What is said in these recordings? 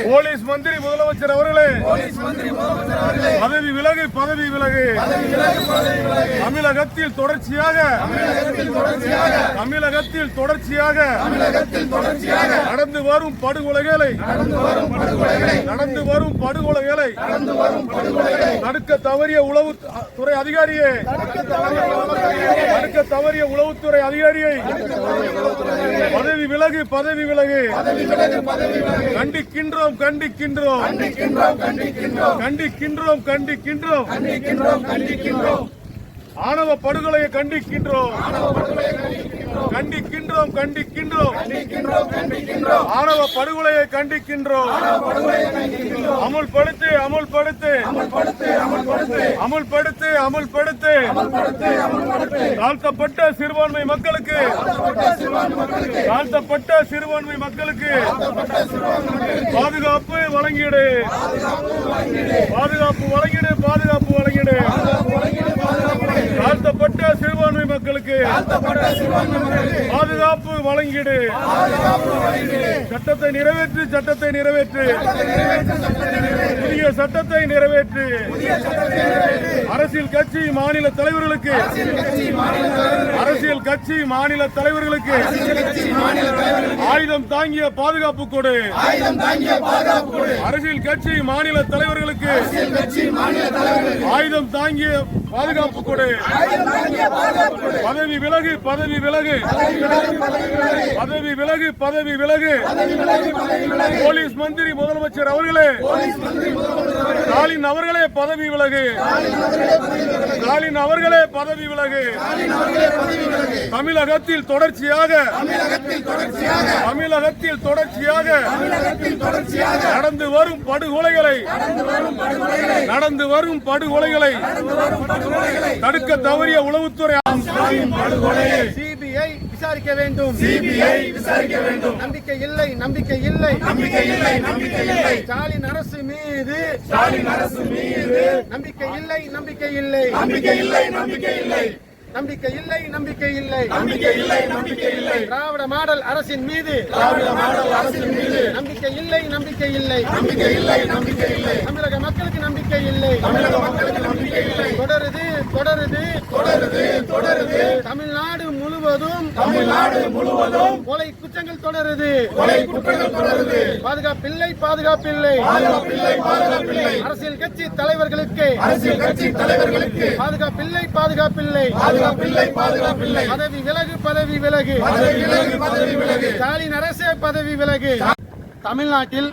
Police மந்திரி முதலமைச்சர் அவர்களே, பதவி விலகு, பதவி விலகு. தமிழகத்தில் தொடர்ச்சியாக நடந்து வரும் படுகொலைகளை தடுக்க தவறிய உளவுத்துறை அதிகாரியை பதவி விலகு, பதவி விலகு. கண்டிக்கின்றோம், கண்டிக்கின்றோம், கண்டிக்கின்றோம், கண்டிக்கின்றோம். ஆணவ படுகொலையை கண்டிக்கின்றோம், கண்டிக்கின்றோம், கண்டிக்கின்றோம். ஆணவ படுகொலையை கண்டிக்கின்றோம். அமுல்படுத்து, அமுல்படுத்து, அமுல்படுத்து, அமுல்படுத்து. தாழ்த்தப்பட்ட சிறுபான்மை மக்களுக்கு, தாழ்த்தப்பட்ட சிறுபான்மை மக்களுக்கு பாதுகாப்பு வழங்கிடு, பாதுகாப்பு வழங்கிடு, பாதுகாப்பு வழங்கிடு. தாழ்த்தப்பட்ட சிறுபான்மை மக்களுக்கு பாதுகாப்பு வழங்கிடு. சட்டத்தை நிறைவேற்று, சட்டத்தை நிறைவேற்று, புதிய சட்டத்தை நிறைவேற்று. அரசியல் கட்சி மாநில தலைவர்களுக்கு, அரசியல் கட்சி மாநில தலைவர்களுக்கு ஆயுதம் தாங்கிய பாதுகாப்பு கொடு. அரசியல் கட்சி மாநில தலைவர்களுக்கு ஆயுதம் தாங்கிய பாதுகாப்பு கொடு. பதவி விலகு, பதவி விலகு, பதவி விலகு, பதவி விலகு. போலீஸ் மந்திரி முதலமைச்சர் அவர்களே, ஸ்டாலின் அவர்களே பதவி விலகு, ஸ்டாலின் அவர்களே பதவி விலகு. தமிழகத்தில் தொடர்ச்சியாக நடந்து வரும் படுகொலைகளை தடுக்க தவறிய உளவுத்துறை சிபிஐ விசாரிக்க வேண்டும், நம்பிக்கை இல்லை, நம்பிக்கை இல்லை. ஸ்டாலின் அரசு மீது நம்பிக்கை இல்லை, நம்பிக்கை இல்லை. நம்பிக்கை இல்லை, நம்பிக்கை இல்லை. திராவிட மாடல் அரசின் மீது நம்பிக்கை இல்லை, நம்பிக்கை இல்லை. தமிழக மக்களுக்கு நம்பிக்கை இல்லை. தொடருது. தமிழ்நாடு முழுவதும் கொலை குற்றங்கள் தொடருது. பாதுகாப்பில்லை, பாதுகாப்பில்லை. அரசியல் கட்சி தலைவர்களுக்கு பாதுகாப்பில்லை, பாதுகாப்பில்லை. பதவி விலகு, பதவி விலகு. ஸ்டாலின் அரசே பதவி விலகு. தமிழ்நாட்டில்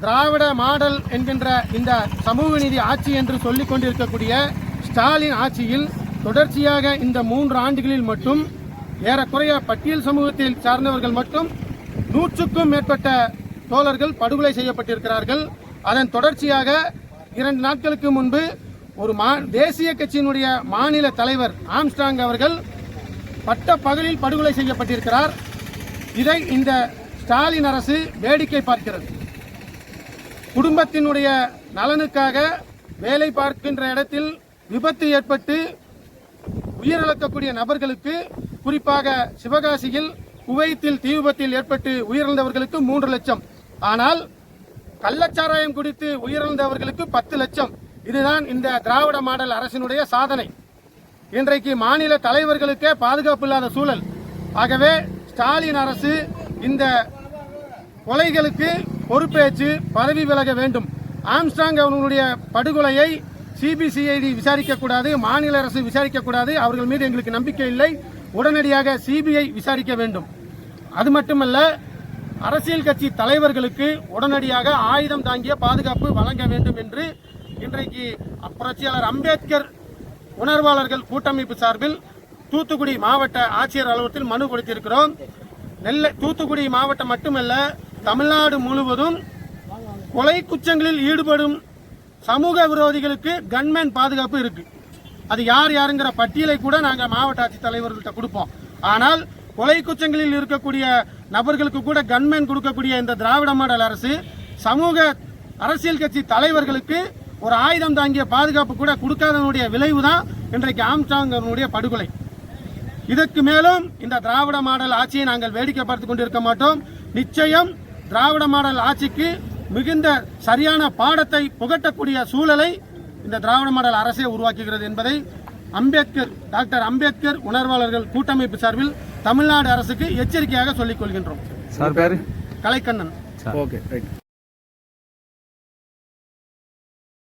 திராவிட மாடல் என்கின்ற இந்த சமூக நீதி ஆட்சி என்று சொல்லிக் கொண்டிருக்கக்கூடிய ஸ்டாலின் ஆட்சியில் தொடர்ச்சியாக இந்த 3 ஆண்டுகளில் மட்டும் ஏறக்குறைய பட்டியல் சமூகத்தில் சார்ந்தவர்கள் மட்டும் 100க்கும் மேற்பட்ட தோழர்கள் படுகொலை செய்யப்பட்டிருக்கிறார்கள். அதன் தொடர்ச்சியாக 2 நாட்களுக்கு முன்பு ஒரு தேசிய கட்சியினுடைய மாநில தலைவர் ஆம்ஸ்ட்ராங் அவர்கள் பட்ட பகலில் படுகொலை செய்யப்பட்டிருக்கிறார். இதை இந்த ஸ்டாலின் அரசு வேடிக்கை பார்க்கிறது. குடும்பத்தினுடைய நலனுக்காக வேலை பார்க்கின்ற இடத்தில் விபத்து ஏற்பட்டு உயிரிழக்கக்கூடிய நபர்களுக்கு, குறிப்பாக சிவகாசியில் குவைத்தில் தீ விபத்தில் ஏற்பட்டு உயிரிழந்தவர்களுக்கு 3 லட்சம், ஆனால் கள்ளச்சாராயம் குடித்து உயிரிழந்தவர்களுக்கு 10 லட்சம். இதுதான் இந்த திராவிட மாடல் அரசினுடைய சாதனை. இன்றைக்கு மாநில தலைவர்களுக்கே பாதுகாப்பு இல்லாத சூழல். ஆகவே ஸ்டாலின் அரசு இந்த கொலைகளுக்கு பொறுப்பேற்று பதவி விலக வேண்டும். ஆம்ஸ்ட்ராங் அவர்களுடைய படுகொலையை சிபிசிஐடி விசாரிக்கக்கூடாது, மாநில அரசு விசாரிக்கக்கூடாது. அவர்கள் மீது எங்களுக்கு நம்பிக்கை இல்லை. உடனடியாக சிபிஐ விசாரிக்க வேண்டும். அது மட்டுமல்ல, அரசியல் கட்சி தலைவர்களுக்கு உடனடியாக ஆயுதம் தாங்கிய பாதுகாப்பு வழங்க வேண்டும் என்று இன்றைக்கு புரட்சியாளர் அம்பேத்கர் உணர்வாளர்கள் கூட்டமைப்பு சார்பில் தூத்துக்குடி மாவட்ட ஆட்சியர் அலுவலகத்தில் மனு கொடுத்திருக்கிறோம். தூத்துக்குடி மாவட்டம் மட்டுமல்ல, தமிழ்நாடு முழுவதும் கொலை குற்றங்களில் ஈடுபடும் சமூக விரோதிகளுக்கு கன்மேன் பாதுகாப்பு இருக்கு. அது யார் யாருங்கிற பட்டியலை கூட நாங்கள் மாவட்ட ஆட்சித்தலைவர்கள்ட்ட கொடுப்போம். ஆனால் கொலை குற்றங்களில் இருக்கக்கூடிய நபர்களுக்கு கூட கன்மேன் கொடுக்கக்கூடிய இந்த திராவிட மாடல் அரசு சமூக அரசியல் கட்சி தலைவர்களுக்கு ஒரு ஆயுதம் தாங்கிய பாதுகாப்பு கூட கொடுக்காதனுடைய விளைவுதான் இன்றைக்கு ஆம்ஸ்ட்ராங் படுகொலை. இதற்கு மேலும் இந்த திராவிட மாடல் ஆட்சியை நாங்கள் வேடிக்கை பார்த்துக் கொண்டிருக்க மாட்டோம். நிச்சயம் திராவிட மாடல் ஆட்சிக்கு மிகுந்த சரியான பாடத்தை புகட்டக்கூடிய சூழலை இந்த திராவிட மாடல் அரசே உருவாக்குகிறது என்பதை டாக்டர் அம்பேத்கர் உணர்வாளர்கள் கூட்டமைப்பு சார்பில் தமிழ்நாடு அரசுக்கு எச்சரிக்கையாக சொல்லிக் கொள்கின்றோம். சார் பேரு கலைக்கண்ணன். Okay right.